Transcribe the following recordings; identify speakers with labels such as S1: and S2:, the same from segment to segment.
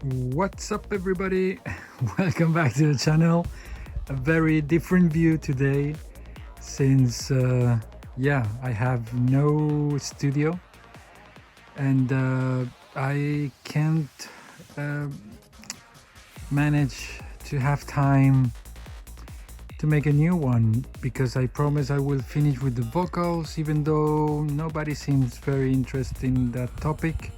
S1: What's up, everybody? Welcome back to the channel. A very different view today since I have no studio and I can't uh, manage to have time to make a new one because I promise I will finish with the vocals, even though nobody seems very interested in that topic.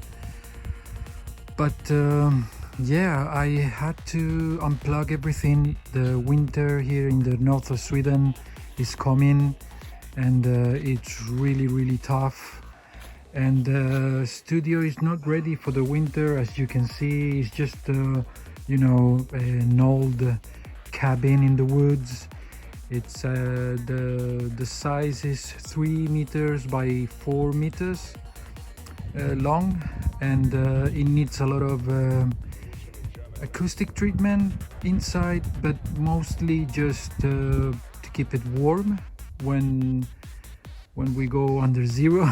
S1: But I had to unplug everything. The winter here in the north of Sweden is coming, and it's really tough. And the studio is not ready for the winter, as you can see. It's just an old cabin in the woods. It's the size is 3 meters by 4 meters long, and it needs a lot of acoustic treatment inside, but mostly just to keep it warm when we go under zero.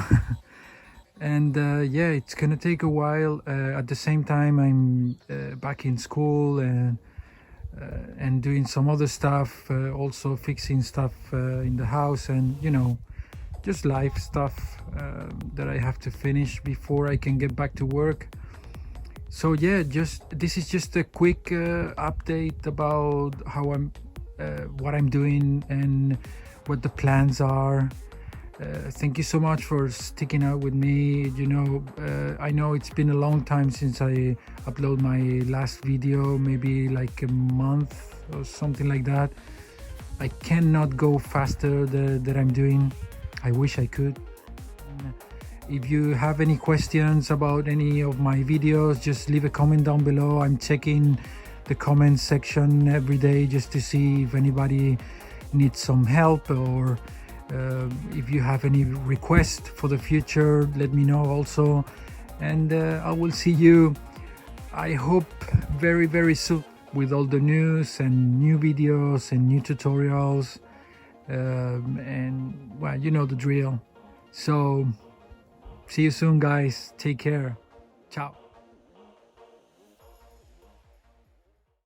S1: And it's gonna take a while. At the same time, I'm back in school and doing some other stuff, also fixing stuff in the house, and just life stuff that I have to finish before I can get back to work. So this is just a quick update about how what I'm doing and what the plans are. Thank you so much for sticking out with me. I know it's been a long time since I uploaded my last video, maybe like a month or something like that. I cannot go faster that I'm doing. I wish I could. If you have any questions about any of my videos, just leave a comment down below. I'm checking the comment section every day just to see if anybody needs some help, or if you have any request for the future, let me know also. And I will see you, I hope, very soon with all the news and new videos and new tutorials. And well, you know the drill. So see you soon, guys. Take care. Ciao.